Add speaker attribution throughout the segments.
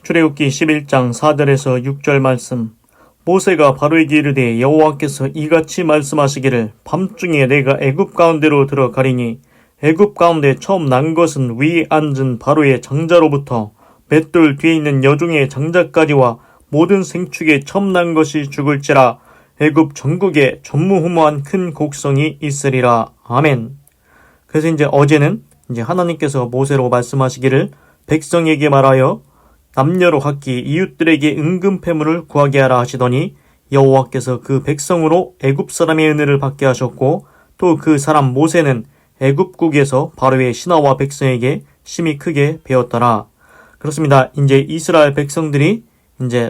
Speaker 1: 출애굽기 11장 4절에서 6절 말씀. 모세가 바로에게 이르되 여호와께서 이같이 말씀하시기를 밤중에 내가 애굽 가운데로 들어가리니 애굽 가운데 처음 난 것은 위에 앉은 바로의 장자로부터 맷돌 뒤에 있는 여종의 장자까지와 모든 생축에 처음 난 것이 죽을지라. 애굽 전국에 전무후무한 큰 곡성이 있으리라. 아멘. 그래서 어제는 하나님께서 모세로 말씀하시기를 백성에게 말하여 남녀로 각기 이웃들에게 은금패물을 구하게 하라 하시더니 여호와께서 그 백성으로 애굽 사람의 은혜를 받게 하셨고 또 그 사람 모세는 애굽국에서 바로의 신하와 백성에게 심히 크게 배웠더라. 그렇습니다. 이스라엘 백성들이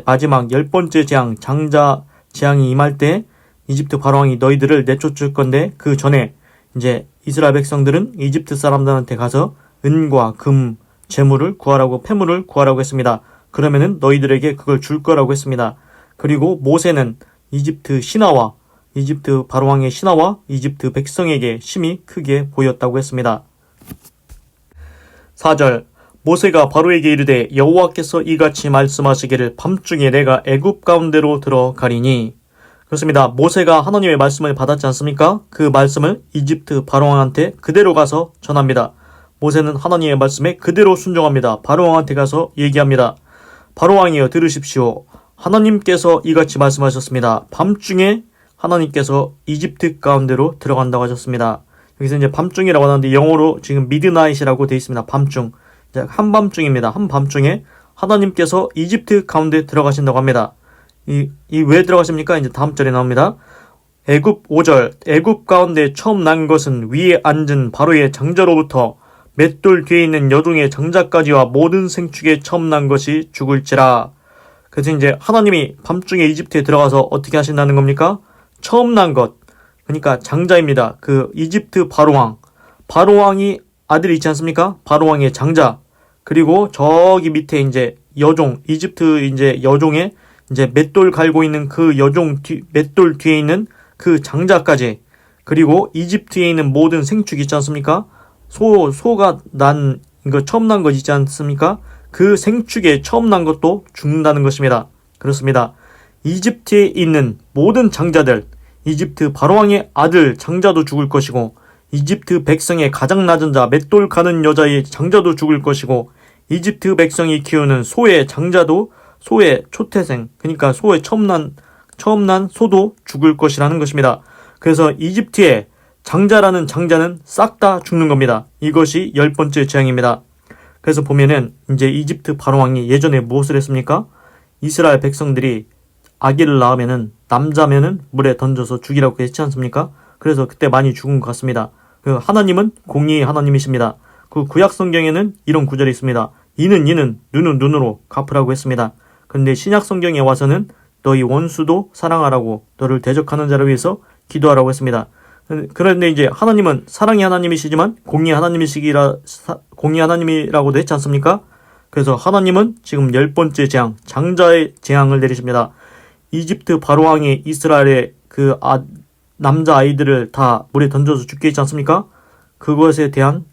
Speaker 1: 마지막 10번째 재앙, 장자 재앙이 임할 때 이집트 바로왕이 너희들을 내쫓을 건데 그 전에 이스라엘 백성들은 이집트 사람들한테 가서 은과 금, 재물을 구하라고, 패물을 구하라고 했습니다. 그러면은 너희들에게 그걸 줄 거라고 했습니다. 그리고 모세는 이집트 바로왕의 신하와 이집트 백성에게 심히 크게 보였다고 했습니다. 4절. 모세가 바로에게 이르되 여호와께서 이같이 말씀하시기를 밤중에 내가 애굽 가운데로 들어가리니. 그렇습니다. 모세가 하나님의 말씀을 받았지 않습니까? 그 말씀을 이집트 바로왕한테 그대로 가서 전합니다. 모세는 하나님의 말씀에 그대로 순종합니다. 바로왕한테 가서 얘기합니다. 바로왕이여 들으십시오. 하나님께서 이같이 말씀하셨습니다. 밤중에 하나님께서 이집트 가운데로 들어간다고 하셨습니다. 여기서 밤중이라고 하는데 영어로 지금 미드나잇이라고 되어 있습니다. 밤중. 한밤중입니다. 한밤중에 하나님께서 이집트 가운데 들어가신다고 합니다. 이 왜 들어가십니까? 다음 절에 나옵니다. 애굽 5절. 애굽 가운데 처음 난 것은 위에 앉은 바로의 장자로부터 맷돌 뒤에 있는 여종의 장자까지와 모든 생축에 처음 난 것이 죽을지라. 그래서 하나님이 밤중에 이집트에 들어가서 어떻게 하신다는 겁니까? 처음 난 것, 그러니까 장자입니다. 그 이집트 바로왕이 아들이 있지 않습니까? 바로왕의 장자. 그리고 저기 밑에 여종, 이집트 여종의 맷돌 갈고 있는 그 맷돌 뒤에 있는 그 장자까지. 그리고 이집트에 있는 모든 생축 있지 않습니까? 소가 처음 난 것 있지 않습니까? 그 생축에 처음 난 것도 죽는다는 것입니다. 그렇습니다. 이집트에 있는 모든 장자들, 이집트 바로왕의 아들 장자도 죽을 것이고, 이집트 백성의 가장 낮은 자, 맷돌 가는 여자의 장자도 죽을 것이고, 이집트 백성이 키우는 소의 장자도, 소의 초태생, 그러니까 소의 처음 난 소도 죽을 것이라는 것입니다. 그래서 이집트의 장자라는 장자는 싹 다 죽는 겁니다. 이것이 10번째 재앙입니다. 그래서 보면은 이집트 바로왕이 예전에 무엇을 했습니까? 이스라엘 백성들이 아기를 낳으면은 남자면은 물에 던져서 죽이라고 했지 않습니까? 그래서 그때 많이 죽은 것 같습니다. 그 하나님은 공의의 하나님이십니다. 그 구약 성경에는 이런 구절이 있습니다. 이는 눈은 눈으로 갚으라고 했습니다. 그런데 신약 성경에 와서는 너희 원수도 사랑하라고, 너를 대적하는 자를 위해서 기도하라고 했습니다. 그런데 하나님은 사랑의 하나님이시지만 공의의 하나님이라고도 했지 않습니까? 그래서 하나님은 지금 10번째 재앙, 장자의 재앙을 내리십니다. 이집트 바로왕이 이스라엘의 남자 아이들을 다 물에 던져서 죽게 했지 않습니까? 그것에 대한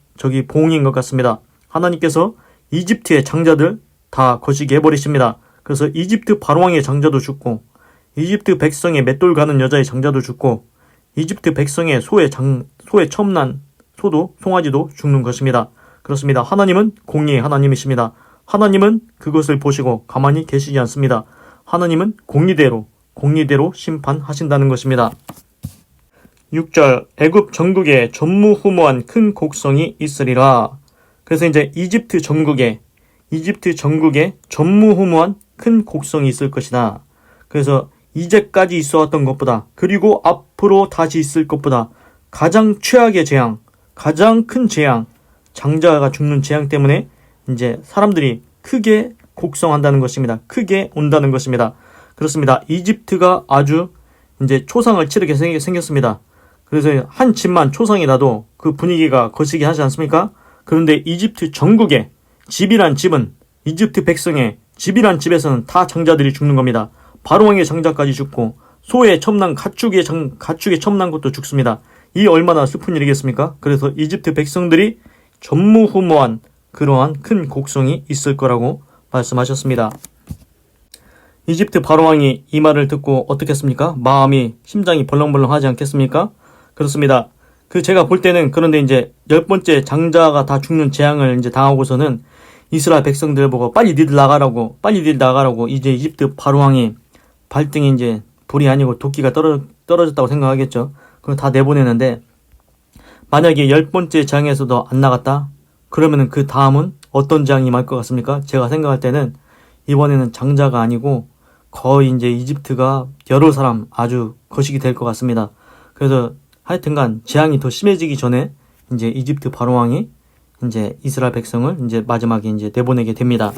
Speaker 1: 보응인 것 같습니다. 하나님께서 이집트의 장자들 다 거시기 해버리십니다. 그래서 이집트 바로왕의 장자도 죽고, 이집트 백성의 맷돌 가는 여자의 장자도 죽고, 이집트 백성의 소의 처음 난 소도, 송아지도 죽는 것입니다. 그렇습니다. 하나님은 공의의 하나님이십니다. 하나님은 그것을 보시고 가만히 계시지 않습니다. 하나님은 공의대로 심판하신다는 것입니다. 6절. 애굽 전국에 전무후무한 큰 곡성이 있으리라. 그래서 이집트 전국에 전무후무한 큰 곡성이 있을 것이다. 그래서 이제까지 있어왔던 것보다, 그리고 앞으로 다시 있을 것보다 가장 최악의 재앙, 가장 큰 재앙, 장자가 죽는 재앙 때문에 사람들이 크게 곡성한다는 것입니다. 크게 온다는 것입니다. 그렇습니다. 이집트가 아주 초상을 치르게 생겼습니다. 그래서 한 집만 초상이 나도 그 분위기가 거시기 하지 않습니까? 그런데 이집트 전국에 집이란 집은, 이집트 백성의 집이란 집에서는 다 장자들이 죽는 겁니다. 바로왕의 장자까지 죽고, 소의 첨난 가축의 첨난 것도 죽습니다. 이 얼마나 슬픈 일이겠습니까? 그래서 이집트 백성들이 전무후무한 그러한 큰 곡성이 있을 거라고 말씀하셨습니다. 이집트 바로왕이 이 말을 듣고 어떻겠습니까? 심장이 벌렁벌렁 하지 않겠습니까? 그렇습니다. 제가 볼 때는 그런데 이제 10번째 장자가 다 죽는 재앙을 이제 당하고서는 이스라엘 백성들 보고 빨리 니들 나가라고 이제 이집트 바로왕이 발등에 이제 불이 아니고 도끼가 떨어졌다고 생각하겠죠. 그럼 다 내보내는데 만약에 10번째 재앙에서도 안 나갔다? 그러면은 그 다음은 어떤 재앙이 임할 것 같습니까? 제가 생각할 때는 이번에는 장자가 아니고 거의 이제 이집트가 여러 사람 아주 거식이 될 것 같습니다. 그래서 하여튼간 재앙이 더 심해지기 전에 이제 이집트 바로왕이 이제 이스라엘 백성을 이제 마지막에 이제 내보내게 됩니다.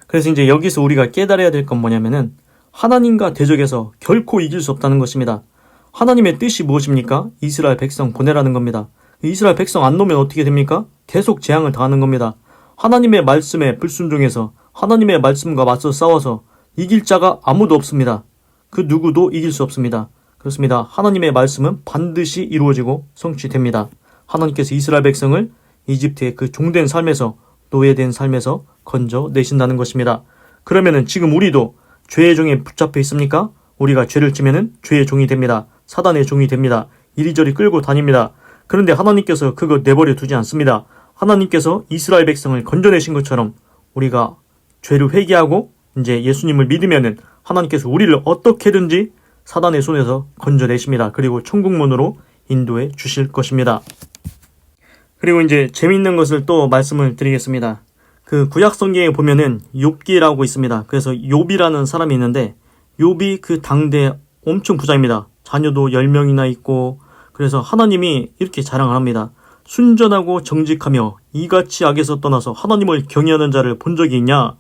Speaker 1: 그래서 이제 여기서 우리가 깨달아야 될 건 뭐냐면은 하나님과 대적에서 결코 이길 수 없다는 것입니다. 하나님의 뜻이 무엇입니까? 이스라엘 백성 보내라는 겁니다. 이스라엘 백성 안 놓으면 어떻게 됩니까? 계속 재앙을 당하는 겁니다. 하나님의 말씀에 불순종해서 하나님의 말씀과 맞서 싸워서 이길 자가 아무도 없습니다. 그 누구도 이길 수 없습니다. 그렇습니다. 하나님의 말씀은 반드시 이루어지고 성취됩니다. 하나님께서 이스라엘 백성을 이집트의 그 종된 삶에서, 노예된 삶에서 건져내신다는 것입니다. 그러면은 지금 우리도 죄의 종에 붙잡혀 있습니까? 우리가 죄를 지면은 죄의 종이 됩니다. 사단의 종이 됩니다. 이리저리 끌고 다닙니다. 그런데 하나님께서 그거 내버려 두지 않습니다. 하나님께서 이스라엘 백성을 건져내신 것처럼 우리가 죄를 회개하고 이제 예수님을 믿으면은 하나님께서 우리를 어떻게든지 사단의 손에서 건져내십니다. 그리고 천국문으로 인도해 주실 것입니다. 그리고 이제 재미있는 것을 또 말씀을 드리겠습니다. 구약 성경에 보면은 욥기라고 있습니다. 그래서 욥이라는 사람이 있는데 욥이 그 당대 엄청 부자입니다. 자녀도 10명이나 있고 그래서 하나님이 이렇게 자랑을 합니다. 순전하고 정직하며 이같이 악에서 떠나서 하나님을 경외하는 자를 본 적이 있냐?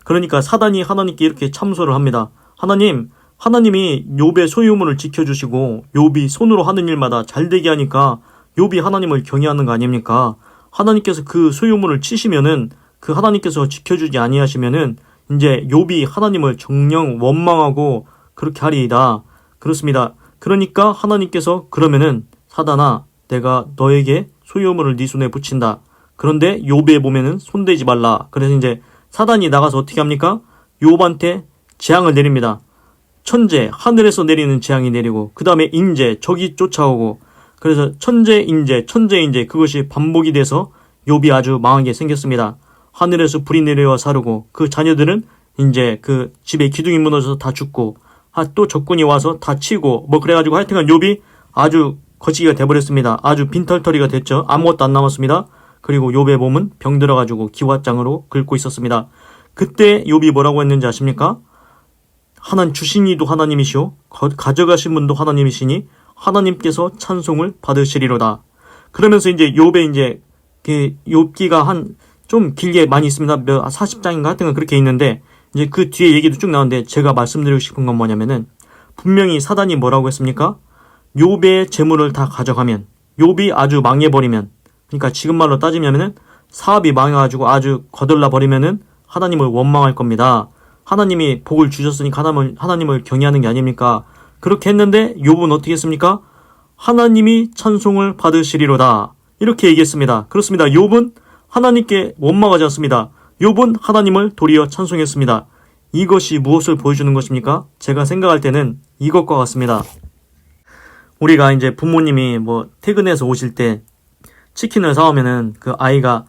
Speaker 1: 그러니까 사단이 하나님께 이렇게 참소를 합니다. 하나님이 욥의 소유물을 지켜주시고 욥이 손으로 하는 일마다 잘되게 하니까 욥이 하나님을 경외하는 거 아닙니까? 하나님께서 그 소유물을 치시면은 그 하나님께서 지켜주지 아니하시면은 이제 욥이 하나님을 정녕 원망하고 그렇게 하리이다. 그렇습니다. 그러니까 하나님께서 그러면은 사단아 내가 너에게 소유물을 네 손에 붙인다. 그런데 욥의 몸에는 손대지 말라. 그래서 이제 사단이 나가서 어떻게 합니까? 욥한테 재앙을 내립니다. 천재, 하늘에서 내리는 재앙이 내리고 그 다음에 인재, 적이 쫓아오고 그래서 천재, 인재 그것이 반복이 돼서 욥이 아주 망하게 생겼습니다. 하늘에서 불이 내려와 사르고 그 자녀들은 이제 그 집에 기둥이 무너져서 다 죽고 또 적군이 와서 다 치고 그래가지고 하여튼간 욥이 아주 거치기가 돼버렸습니다. 아주 빈털터리가 됐죠. 아무것도 안 남았습니다. 그리고 욥의 몸은 병들어가지고 기왓장으로 긁고 있었습니다. 그때 욥이 뭐라고 했는지 아십니까? 주신 이도 하나님이시오 가져가신 분도 하나님이시니 하나님께서 찬송을 받으시리로다. 그러면서 이제 욥의 이제 욥기가 한 좀 길게 많이 있습니다. 40장인가 하여튼 그렇게 있는데 이제 그 뒤에 얘기도 쭉 나오는데 제가 말씀드리고 싶은 건 뭐냐면은 분명히 사단이 뭐라고 했습니까? 욥의 재물을 다 가져가면 욥이 아주 망해버리면 그러니까 지금 말로 따지면은 사업이 망해가지고 아주 거들나 버리면은 하나님을 원망할 겁니다. 하나님이 복을 주셨으니까 하나님을 경외하는 게 아닙니까? 그렇게 했는데 욥은 어떻게 했습니까? 하나님이 찬송을 받으시리로다. 이렇게 얘기했습니다. 그렇습니다. 욥은 하나님께 원망하지 않습니다. 욥은 하나님을 도리어 찬송했습니다. 이것이 무엇을 보여주는 것입니까? 제가 생각할 때는 이것과 같습니다. 우리가 이제 부모님이 퇴근해서 오실 때 치킨을 사오면은 그 아이가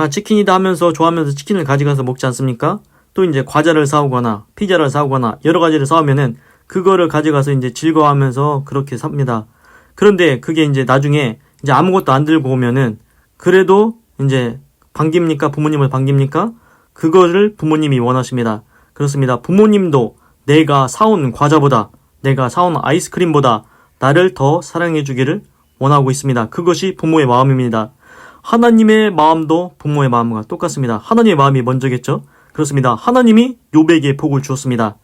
Speaker 1: 치킨이다 하면서 좋아하면서 치킨을 가져가서 먹지 않습니까? 또 이제 과자를 사오거나 피자를 사오거나 여러 가지를 사오면은 그거를 가져가서 이제 즐거워하면서 그렇게 삽니다. 그런데 그게 이제 나중에 이제 아무것도 안 들고 오면은 그래도 이제 부모님을 반깁니까? 그거를 부모님이 원하십니다. 그렇습니다. 부모님도 내가 사온 과자보다 내가 사온 아이스크림보다 나를 더 사랑해 주기를 원하고 있습니다. 그것이 부모의 마음입니다. 하나님의 마음도 부모의 마음과 똑같습니다. 하나님의 마음이 먼저겠죠? 그렇습니다. 하나님이 욥에게 복을 주었습니다.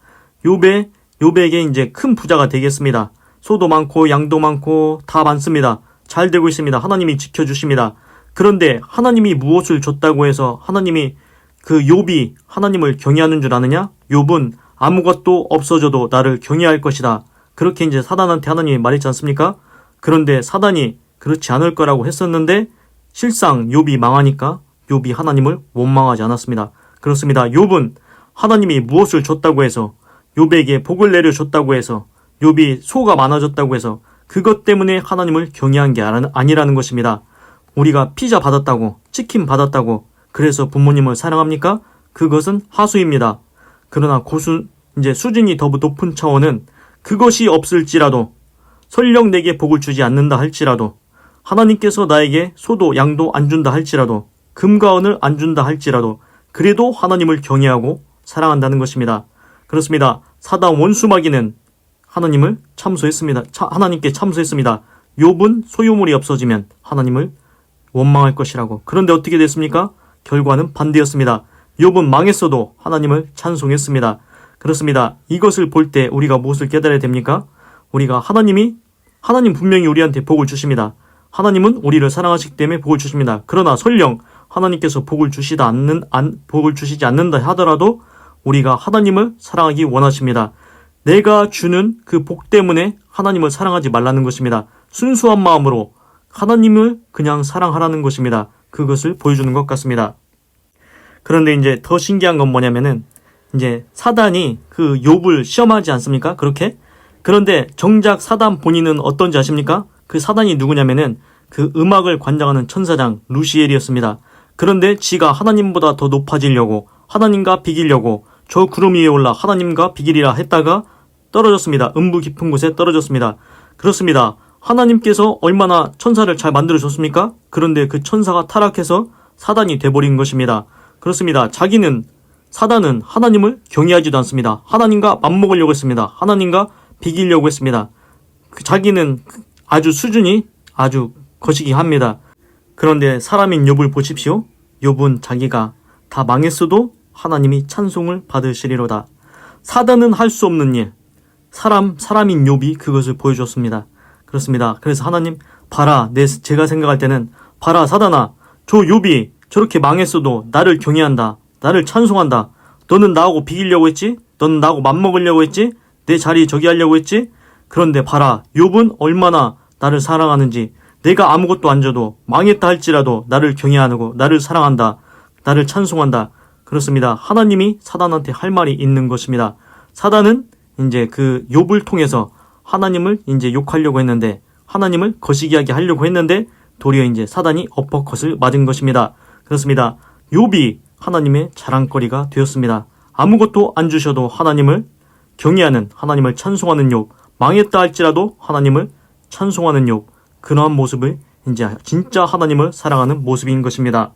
Speaker 1: 욥에게 이제 큰 부자가 되겠습니다. 소도 많고 양도 많고 다 많습니다. 잘 되고 있습니다. 하나님이 지켜주십니다. 그런데 하나님이 무엇을 줬다고 해서 하나님이 욥이 하나님을 경외하는 줄 아느냐? 욥은 아무것도 없어져도 나를 경외할 것이다. 그렇게 이제 사단한테 하나님이 말했지 않습니까? 그런데 사단이 그렇지 않을 거라고 했었는데 실상 욥이 망하니까 욥이 하나님을 원망하지 않았습니다. 그렇습니다. 욥은 하나님이 무엇을 줬다고 해서, 욥에게 복을 내려줬다고 해서, 욥이 소가 많아졌다고 해서 그것 때문에 하나님을 경외한 게 아니라는 것입니다. 우리가 피자 받았다고, 치킨 받았다고 그래서 부모님을 사랑합니까? 그것은 하수입니다. 그러나 이제 수준이 더 높은 차원은 그것이 없을지라도, 설령 내게 복을 주지 않는다 할지라도, 하나님께서 나에게 소도 양도 안 준다 할지라도, 금과 은을 안 준다 할지라도 그래도 하나님을 경외하고 사랑한다는 것입니다. 그렇습니다. 사단 원수 마귀는 하나님을 참소했습니다. 하나님께 참소했습니다. 욥은 소유물이 없어지면 하나님을 원망할 것이라고. 그런데 어떻게 됐습니까? 결과는 반대였습니다. 욥은 망했어도 하나님을 찬송했습니다. 그렇습니다. 이것을 볼 때 우리가 무엇을 깨달아야 됩니까? 우리가 하나님 분명히 우리한테 복을 주십니다. 하나님은 우리를 사랑하시기 때문에 복을 주십니다. 그러나 설령 하나님께서 복을 주시지 않는다 하더라도 우리가 하나님을 사랑하기 원하십니다. 내가 주는 그 복 때문에 하나님을 사랑하지 말라는 것입니다. 순수한 마음으로 하나님을 그냥 사랑하라는 것입니다. 그것을 보여주는 것 같습니다. 그런데 이제 더 신기한 건 뭐냐면은, 이제 사단이 그 욥을 시험하지 않습니까? 그렇게? 그런데 정작 사단 본인은 어떤지 아십니까? 그 사단이 누구냐면은 그 음악을 관장하는 천사장 루시엘이었습니다. 그런데 지가 하나님보다 더 높아지려고, 하나님과 비기려고 저 구름 위에 올라 하나님과 비기리라 했다가 떨어졌습니다. 음부 깊은 곳에 떨어졌습니다. 그렇습니다. 하나님께서 얼마나 천사를 잘 만들어줬습니까? 그런데 그 천사가 타락해서 사단이 돼버린 것입니다. 그렇습니다. 사단은 하나님을 경외하지도 않습니다. 하나님과 맞먹으려고 했습니다. 하나님과 비기려고 했습니다. 자기는 수준이 아주 거시기합니다. 그런데 사람인 욥을 보십시오. 욥은 자기가 다 망했어도 하나님이 찬송을 받으시리로다. 사단은 할 수 없는 일, 사람인 욥이 그것을 보여줬습니다. 그렇습니다. 그래서 하나님, 봐라, 제가 생각할 때는, 봐라 사단아, 저 욥이 저렇게 망했어도 나를 경외한다, 나를 찬송한다. 너는 나하고 비기려고 했지? 너는 나하고 맞먹으려고 했지? 내 자리 저기 하려고 했지? 그런데 봐라, 욥은 얼마나 나를 사랑하는지, 내가 아무것도 안 줘도 망했다 할지라도 나를 경외하고 나를 사랑한다, 나를 찬송한다. 그렇습니다. 하나님이 사단한테 할 말이 있는 것입니다. 사단은 이제 그 욥을 통해서 하나님을 이제 욕하려고 했는데, 하나님을 거시기하게 하려고 했는데, 도리어 이제 사단이 어퍼컷을 맞은 것입니다. 그렇습니다. 욥이 하나님의 자랑거리가 되었습니다. 아무것도 안 주셔도 하나님을 경외하는, 하나님을 찬송하는 욥, 망했다 할지라도 하나님을 찬송하는 욥, 그러한 모습을 이제 진짜 하나님을 사랑하는 모습인 것입니다.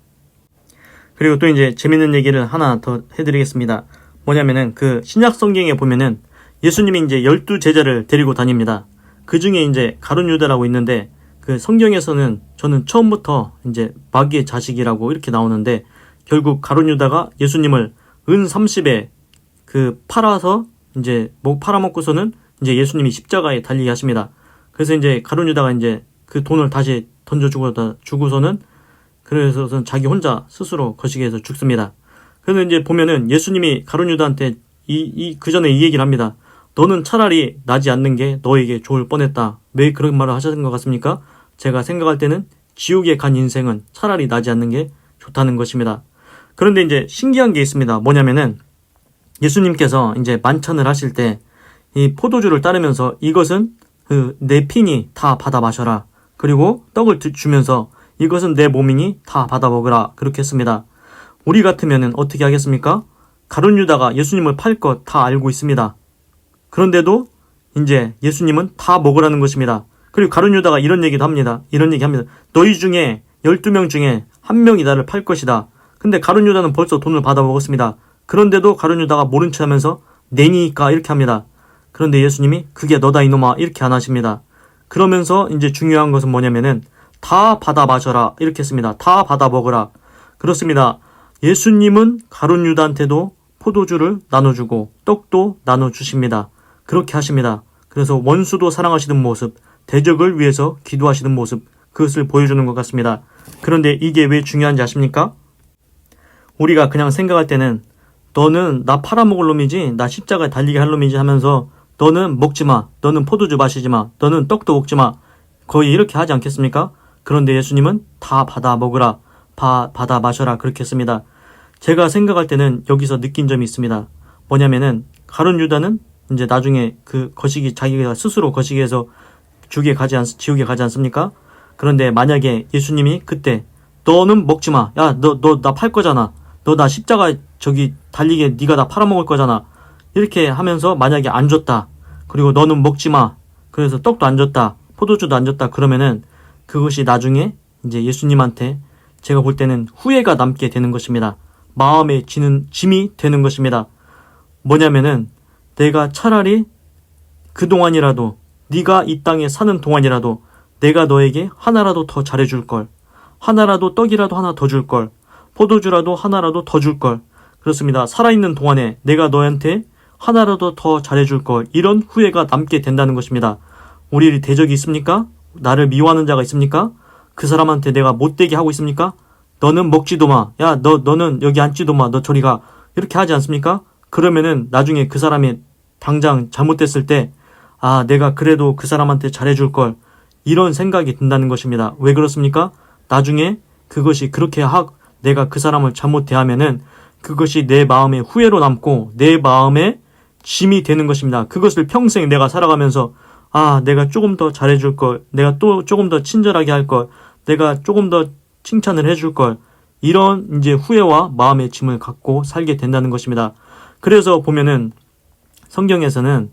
Speaker 1: 그리고 또 이제 재밌는 얘기를 하나 더 해드리겠습니다. 뭐냐면은 그 신약 성경에 보면은 예수님이 이제 12제자를 데리고 다닙니다. 그 중에 이제 가룟 유다라고 있는데, 그 성경에서는 저는 처음부터 이제 마귀의 자식이라고 이렇게 나오는데, 결국 가룟 유다가 예수님을 은 30에 팔아서 이제 팔아먹고서는 이제 예수님이 십자가에 달리게 하십니다. 그래서 이제 가룟 유다가 이제 그 돈을 다시 던져주고서는 그래서 자기 혼자 스스로 거시기 해서 죽습니다. 그래서 이제 보면은 예수님이 가룟 유다한테 그 전에 이 얘기를 합니다. 너는 차라리 나지 않는 게 너에게 좋을 뻔했다. 왜 그런 말을 하셨는 것 같습니까? 제가 생각할 때는 지옥에 간 인생은 차라리 나지 않는 게 좋다는 것입니다. 그런데 이제 신기한 게 있습니다. 뭐냐면은 예수님께서 이제 만찬을 하실 때 이 포도주를 따르면서 이것은 내 피니 다 받아 마셔라. 그리고 떡을 주면서 이것은 내 몸이니 다 받아 먹으라. 그렇게 했습니다. 우리 같으면은 어떻게 하겠습니까? 가룟 유다가 예수님을 팔 것 다 알고 있습니다. 그런데도 이제 예수님은 다 먹으라는 것입니다. 그리고 가룟 유다가 이런 얘기도 합니다. 너희 중에 12명 중에 한 명이 나를 팔 것이다. 근데 가룟 유다는 벌써 돈을 받아 먹었습니다. 그런데도 가룟 유다가 모른 체 하면서 내니까 이렇게 합니다. 그런데 예수님이 그게 너다 이놈아 이렇게 안 하십니다. 그러면서 이제 중요한 것은 뭐냐면은 다 받아 마셔라 이렇게 했습니다. 다 받아 먹으라. 그렇습니다. 예수님은 가룟 유다한테도 포도주를 나눠주고 떡도 나눠주십니다. 그렇게 하십니다. 그래서 원수도 사랑하시는 모습, 대적을 위해서 기도하시는 모습, 그것을 보여주는 것 같습니다. 그런데 이게 왜 중요한지 아십니까? 우리가 그냥 생각할 때는 너는 나 팔아먹을 놈이지, 나 십자가에 달리게 할 놈이지 하면서 너는 먹지마, 너는 포도주 마시지마, 너는 떡도 먹지마, 거의 이렇게 하지 않겠습니까? 그런데 예수님은 다 받아 먹으라, 받아 마셔라 그렇게 했습니다. 제가 생각할 때는 여기서 느낀 점이 있습니다. 뭐냐면은 가룟 유다는 이제 나중에 그 거시기 자기가 스스로 거시기해서 지옥에 가지 않습니까? 그런데 만약에 예수님이 그때 너는 먹지 마. 야, 너 나 팔 거잖아. 너 나 십자가 저기 달리게 네가 나 팔아먹을 거잖아. 이렇게 하면서 만약에 안 줬다. 그리고 너는 먹지 마. 그래서 떡도 안 줬다. 포도주도 안 줬다. 그러면은 그것이 나중에 이제 예수님한테 제가 볼 때는 후회가 남게 되는 것입니다. 마음에 지는 짐이 되는 것입니다. 뭐냐면은 내가 차라리 그동안이라도 네가 이 땅에 사는 동안이라도 내가 너에게 하나라도 더 잘해줄 걸. 하나라도 떡이라도 하나 더 줄 걸. 포도주라도 하나라도 더 줄 걸. 그렇습니다. 살아있는 동안에 내가 너한테 하나라도 더 잘해줄 걸. 이런 후회가 남게 된다는 것입니다. 우리 대적이 있습니까? 나를 미워하는 자가 있습니까? 그 사람한테 내가 못되게 하고 있습니까? 너는 먹지도 마. 야, 너는 여기 앉지도 마. 너 저리 가. 이렇게 하지 않습니까? 그러면은 나중에 그 사람이 당장 잘못됐을 때, 아, 내가 그래도 그 사람한테 잘해줄 걸. 이런 생각이 든다는 것입니다. 왜 그렇습니까? 나중에 그것이 그렇게 내가 그 사람을 잘못 대하면은 그것이 내 마음에 후회로 남고 내 마음에 짐이 되는 것입니다. 그것을 평생 내가 살아가면서 아, 내가 조금 더 잘해줄 걸, 내가 또 조금 더 친절하게 할 걸, 내가 조금 더 칭찬을 해줄 걸, 이런 이제 후회와 마음의 짐을 갖고 살게 된다는 것입니다. 그래서 보면은 성경에서는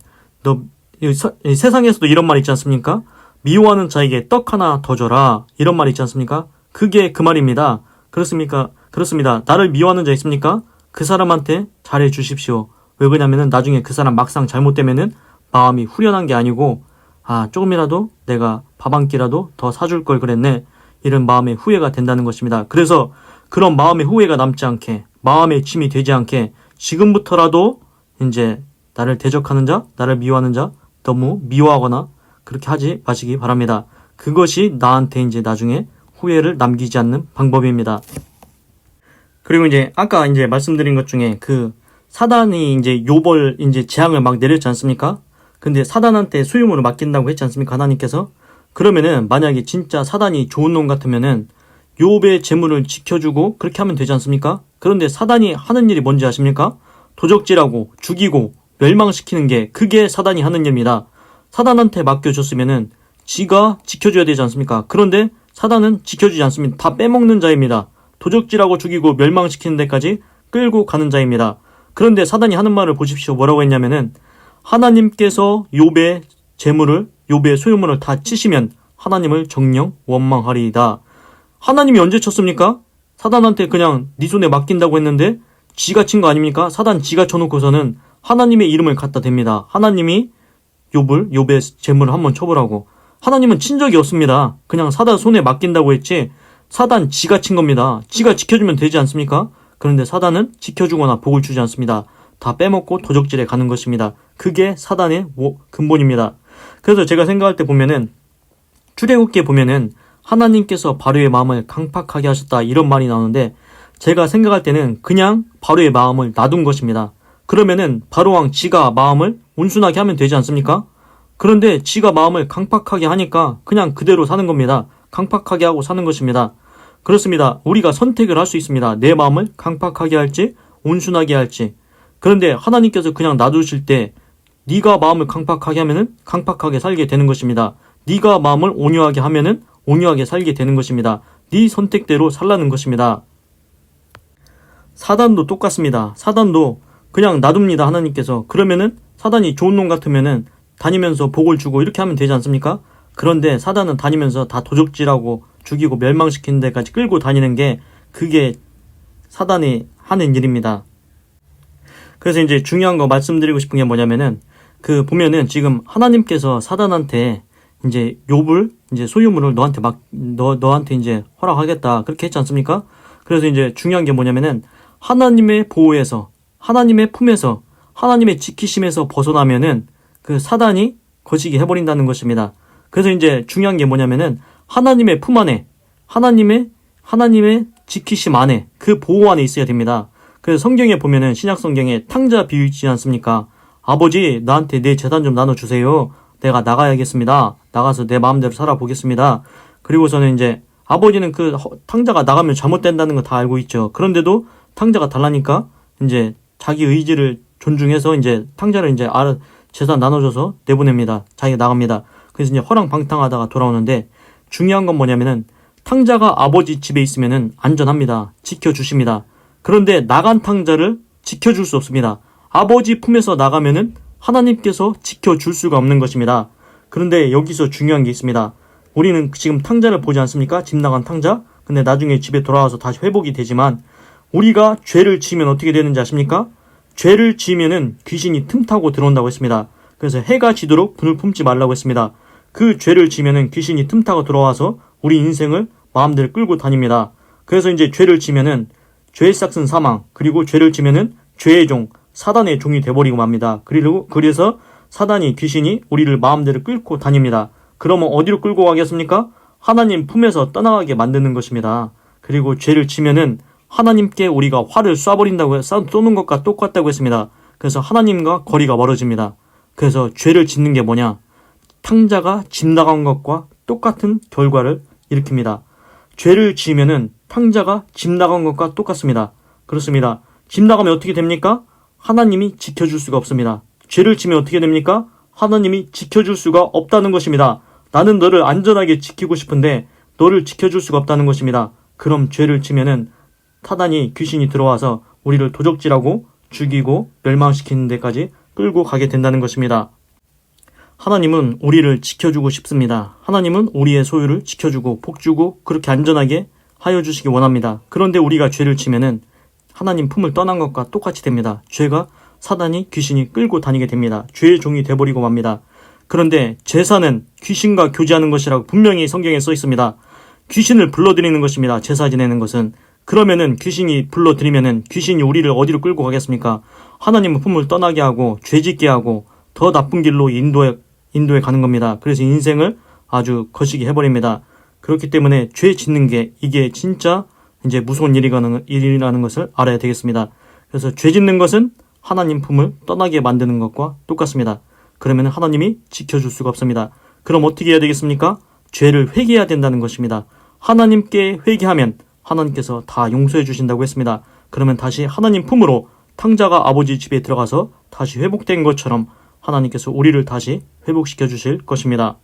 Speaker 1: 이 세상에서도 이런 말 있지 않습니까? 미워하는 자에게 떡 하나 더 줘라. 이런 말 있지 않습니까? 그게 그 말입니다. 그렇습니까? 그렇습니다. 나를 미워하는 자 있습니까? 그 사람한테 잘해 주십시오. 왜 그러냐면은 나중에 그 사람 막상 잘못되면은 마음이 후련한 게 아니고 아, 조금이라도 내가 밥 한 끼라도 더 사줄 걸 그랬네. 이런 마음의 후회가 된다는 것입니다. 그래서 그런 마음의 후회가 남지 않게, 마음의 짐이 되지 않게 지금부터라도 이제 나를 대적하는 자, 나를 미워하는 자 너무 미워하거나 그렇게 하지 마시기 바랍니다. 그것이 나한테 이제 나중에 후회를 남기지 않는 방법입니다. 그리고 이제 아까 이제 말씀드린 것 중에 그 사단이 이제 요벌 이제 재앙을 막 내렸지 않습니까? 근데 사단한테 수용으로 맡긴다고 했지 않습니까? 하나님께서. 그러면은 만약에 진짜 사단이 좋은 놈 같으면은 욥의 재물을 지켜주고 그렇게 하면 되지 않습니까? 그런데 사단이 하는 일이 뭔지 아십니까? 도적질하고 죽이고 멸망시키는 게 그게 사단이 하는 일입니다. 사단한테 맡겨줬으면은 지가 지켜줘야 되지 않습니까? 그런데 사단은 지켜주지 않습니다. 다 빼먹는 자입니다. 도적질하고 죽이고 멸망시키는 데까지 끌고 가는 자입니다. 그런데 사단이 하는 말을 보십시오. 뭐라고 했냐면은 하나님께서 욥의 재물을, 욥의 소유물을 다 치시면 하나님을 정녕 원망하리이다. 하나님이 언제 쳤습니까? 사단한테 그냥 네 손에 맡긴다고 했는데 지가 친 거 아닙니까? 사단 지가 쳐놓고서는 하나님의 이름을 갖다 댑니다. 하나님이 욥의 재물을 한번 쳐보라고. 하나님은 친 적이 없습니다. 그냥 사단 손에 맡긴다고 했지 사단 지가 친 겁니다. 지가 지켜주면 되지 않습니까? 그런데 사단은 지켜주거나 복을 주지 않습니다. 다 빼먹고 도적질에 가는 것입니다. 그게 사단의 근본입니다. 그래서 제가 생각할 때 보면은 출애굽기에 보면은 하나님께서 바로의 마음을 강팍하게 하셨다 이런 말이 나오는데 제가 생각할 때는 그냥 바로의 마음을 놔둔 것입니다. 그러면은 바로왕 지가 마음을 온순하게 하면 되지 않습니까? 그런데 지가 마음을 강팍하게 하니까 그냥 그대로 사는 겁니다. 강팍하게 하고 사는 것입니다. 그렇습니다. 우리가 선택을 할 수 있습니다. 내 마음을 강팍하게 할지 온순하게 할지. 그런데 하나님께서 그냥 놔두실 때 네가 마음을 강팍하게 하면은 강팍하게 살게 되는 것입니다. 네가 마음을 온유하게 하면은 온유하게 살게 되는 것입니다. 네 선택대로 살라는 것입니다. 사단도 똑같습니다. 사단도 그냥 놔둡니다. 하나님께서. 그러면은 사단이 좋은 놈 같으면은 다니면서 복을 주고 이렇게 하면 되지 않습니까? 그런데 사단은 다니면서 다 도적질하고 죽이고 멸망시키는 데까지 끌고 다니는 게 그게 사단이 하는 일입니다. 그래서 이제 중요한 거 말씀드리고 싶은 게 뭐냐면은 그 보면은 지금 하나님께서 사단한테 이제 욥을 이제 소유물을 너한테 이제 허락하겠다 그렇게 했지 않습니까? 그래서 이제 중요한 게 뭐냐면은 하나님의 보호에서 하나님의 품에서 하나님의 지키심에서 벗어나면은 그 사단이 거시기 해버린다는 것입니다. 그래서 이제 중요한 게 뭐냐면은 하나님의 품 안에 하나님의 지키심 안에 그 보호 안에 있어야 됩니다. 그래서 성경에 보면은 신약 성경에 탕자 비유 있지 않습니까? 아버지 나한테 내 재산 좀 나눠주세요. 내가 나가야겠습니다. 나가서 내 마음대로 살아보겠습니다. 그리고서는 이제 아버지는 그 탕자가 나가면 잘못된다는 거 다 알고 있죠. 그런데도 탕자가 달라니까 이제 자기 의지를 존중해서 이제 탕자를 이제 재산 나눠줘서 내보냅니다. 자기가 나갑니다. 그래서 이제 허랑방탕하다가 돌아오는데 중요한 건 뭐냐면은 탕자가 아버지 집에 있으면은 안전합니다. 지켜주십니다. 그런데 나간 탕자를 지켜줄 수 없습니다. 아버지 품에서 나가면은 하나님께서 지켜줄 수가 없는 것입니다. 그런데 여기서 중요한 게 있습니다. 우리는 지금 탕자를 보지 않습니까? 집 나간 탕자? 근데 나중에 집에 돌아와서 다시 회복이 되지만 우리가 죄를 지으면 어떻게 되는지 아십니까? 죄를 지으면은 귀신이 틈타고 들어온다고 했습니다. 그래서 해가 지도록 분을 품지 말라고 했습니다. 그 죄를 지으면은 귀신이 틈타고 들어와서 우리 인생을 마음대로 끌고 다닙니다. 그래서 이제 죄를 지면은 죄의 싹은 사망, 그리고 죄를 지면은 죄의 종, 사단의 종이 돼버리고 맙니다. 그래서 사단이, 귀신이 우리를 마음대로 끌고 다닙니다. 그러면 어디로 끌고 가겠습니까? 하나님 품에서 떠나가게 만드는 것입니다. 그리고 죄를 지면은 하나님께 우리가 화를 쏘는 것과 똑같다고 했습니다. 그래서 하나님과 거리가 멀어집니다. 그래서 죄를 짓는 게 뭐냐? 탕자가 집 나간 것과 똑같은 결과를 일으킵니다. 죄를 지으면은 탕자가 집 나간 것과 똑같습니다. 그렇습니다. 집 나가면 어떻게 됩니까? 하나님이 지켜줄 수가 없습니다. 죄를 지면 어떻게 됩니까? 하나님이 지켜줄 수가 없다는 것입니다. 나는 너를 안전하게 지키고 싶은데 너를 지켜줄 수가 없다는 것입니다. 그럼 죄를 지면은 사단이, 귀신이 들어와서 우리를 도적질하고 죽이고 멸망시키는 데까지 끌고 가게 된다는 것입니다. 하나님은 우리를 지켜주고 싶습니다. 하나님은 우리의 소유를 지켜주고 복주고 그렇게 안전하게 하여 주시기 원합니다. 그런데 우리가 죄를 지면은 하나님 품을 떠난 것과 똑같이 됩니다. 죄가 사단이, 귀신이 끌고 다니게 됩니다. 죄의 종이 돼버리고 맙니다. 그런데 제사는 귀신과 교제하는 것이라고 분명히 성경에 써 있습니다. 귀신을 불러들이는 것입니다. 제사 지내는 것은. 그러면은 귀신이 불러들이면은 귀신이 우리를 어디로 끌고 가겠습니까? 하나님의 품을 떠나게 하고 죄짓게 하고 더 나쁜 길로 인도에 가는 겁니다. 그래서 인생을 아주 거시기 해버립니다. 그렇기 때문에 죄 짓는 게 이게 진짜 이제 무서운 일이라는 것을 알아야 되겠습니다. 그래서 죄 짓는 것은 하나님 품을 떠나게 만드는 것과 똑같습니다. 그러면 하나님이 지켜줄 수가 없습니다. 그럼 어떻게 해야 되겠습니까? 죄를 회개해야 된다는 것입니다. 하나님께 회개하면 하나님께서 다 용서해 주신다고 했습니다. 그러면 다시 하나님 품으로 탕자가 아버지 집에 들어가서 다시 회복된 것처럼 하나님께서 우리를 다시 회복시켜 주실 것입니다.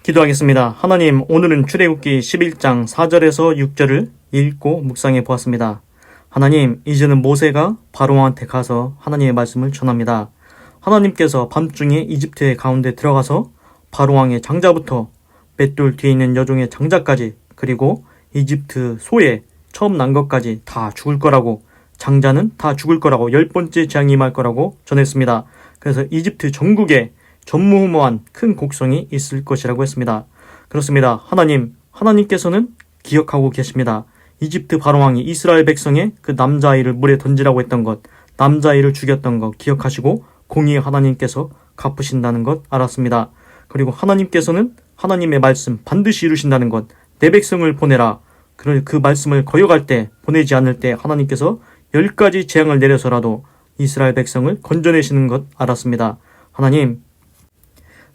Speaker 1: 기도하겠습니다. 하나님, 오늘은 출애굽기 11장 4절에서 6절을 읽고 묵상해 보았습니다. 하나님, 이제는 모세가 바로왕한테 가서 하나님의 말씀을 전합니다. 하나님께서 밤중에 이집트의 가운데 들어가서 바로왕의 장자부터 맷돌 뒤에 있는 여종의 장자까지, 그리고 이집트 소에 처음 난 것까지 다 죽을 거라고, 장자는 다 죽을 거라고, 10번째 재앙이 임할 거라고 전했습니다. 그래서 이집트 전국에 전무후무한 큰 곡성이 있을 것이라고 했습니다. 그렇습니다. 하나님께서는 기억하고 계십니다. 이집트 바로왕이 이스라엘 백성의 그 남자아이를 물에 던지라고 했던 것, 남자아이를 죽였던 것 기억하시고 공의의 하나님께서 갚으신다는 것 알았습니다. 그리고 하나님께서는 하나님의 말씀 반드시 이루신다는 것, 내 백성을 보내라. 그 말씀을 거역할 때, 보내지 않을 때 하나님께서 10가지 재앙을 내려서라도 이스라엘 백성을 건져내시는 것 알았습니다. 하나님,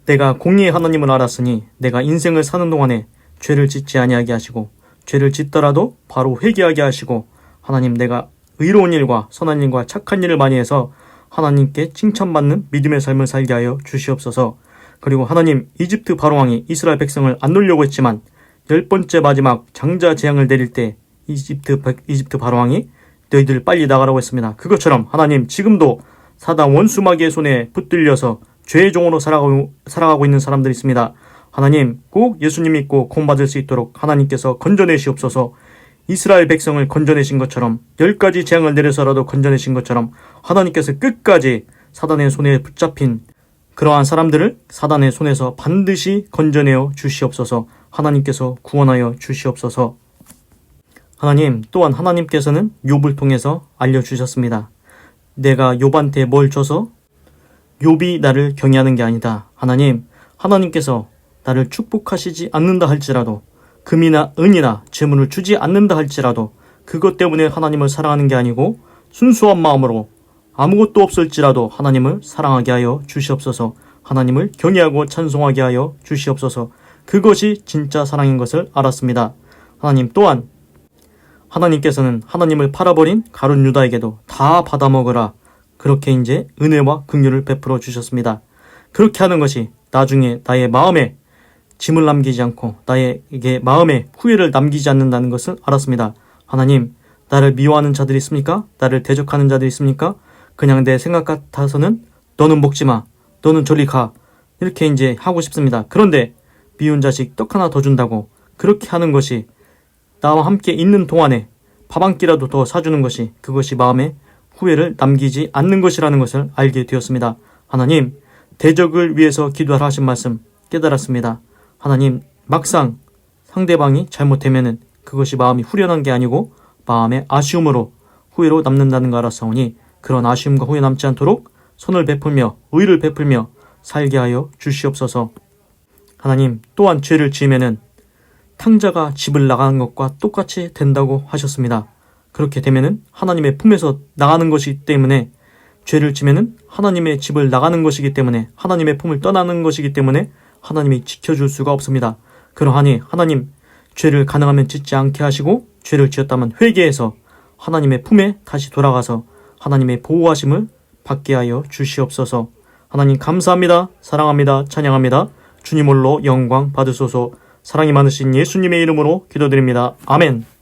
Speaker 1: 내가 공의의 하나님을 알았으니 내가 인생을 사는 동안에 죄를 짓지 아니하게 하시고, 죄를 짓더라도 바로 회개하게 하시고, 하나님, 내가 의로운 일과 선한 일과 착한 일을 많이 해서 하나님께 칭찬받는 믿음의 삶을 살게 하여 주시옵소서. 그리고 하나님, 이집트 바로왕이 이스라엘 백성을 안 놓으려고 했지만 10번째 마지막 장자 재앙을 내릴 때 이집트 바로왕이 너희들 빨리 나가라고 했습니다. 그것처럼 하나님, 지금도 사단 원수 마귀의 손에 붙들려서 죄의 종으로 살아가고 있는 사람들이 있습니다. 하나님, 꼭 예수님 믿고 구원받을 수 있도록 하나님께서 건져내시옵소서. 이스라엘 백성을 건져내신 것처럼 10가지 재앙을 내려서라도 건져내신 것처럼 하나님께서 끝까지 사단의 손에 붙잡힌 그러한 사람들을 사단의 손에서 반드시 건져내어 주시옵소서. 하나님께서 구원하여 주시옵소서. 하나님, 또한 하나님께서는 욥을 통해서 알려주셨습니다. 내가 욥한테 뭘 줘서 욥이 나를 경외하는 게 아니다. 하나님께서 나를 축복하시지 않는다 할지라도, 금이나 은이나 재물을 주지 않는다 할지라도 그것 때문에 하나님을 사랑하는 게 아니고 순수한 마음으로 아무것도 없을지라도 하나님을 사랑하게 하여 주시옵소서. 하나님을 경외하고 찬송하게 하여 주시옵소서. 그것이 진짜 사랑인 것을 알았습니다. 하나님, 또한 하나님께서는 하나님을 팔아버린 가룟 유다에게도 다 받아먹으라. 그렇게 이제 은혜와 긍휼을 베풀어 주셨습니다. 그렇게 하는 것이 나중에 나의 마음에 짐을 남기지 않고 나에게 마음에 후회를 남기지 않는다는 것을 알았습니다. 하나님, 나를 미워하는 자들이 있습니까? 나를 대적하는 자들이 있습니까? 그냥 내 생각 같아서는 너는 먹지 마. 너는 저리 가. 이렇게 이제 하고 싶습니다. 그런데 미운 자식 떡 하나 더 준다고 그렇게 하는 것이 나와 함께 있는 동안에 밥 한 끼라도 더 사주는 것이 그것이 마음에 후회를 남기지 않는 것이라는 것을 알게 되었습니다. 하나님, 대적을 위해서 기도하라 하신 말씀 깨달았습니다. 하나님, 막상 상대방이 잘못되면은 그것이 마음이 후련한 게 아니고 마음의 아쉬움으로 후회로 남는다는 걸 알았사오니 그런 아쉬움과 후회 남지 않도록 손을 베풀며 의를 베풀며 살게 하여 주시옵소서. 하나님, 또한 죄를 지으면은 탕자가 집을 나가는 것과 똑같이 된다고 하셨습니다. 그렇게 되면은 하나님의 품에서 나가는 것이기 때문에 죄를 지면은 하나님의 집을 나가는 것이기 때문에 하나님의 품을 떠나는 것이기 때문에 하나님이 지켜줄 수가 없습니다. 그러하니 하나님, 죄를 가능하면 짓지 않게 하시고 죄를 지었다면 회개해서 하나님의 품에 다시 돌아가서 하나님의 보호하심을 받게 하여 주시옵소서. 하나님 감사합니다. 사랑합니다. 찬양합니다. 주님 홀로 영광 받으소서. 사랑이 많으신 예수님의 이름으로 기도드립니다. 아멘.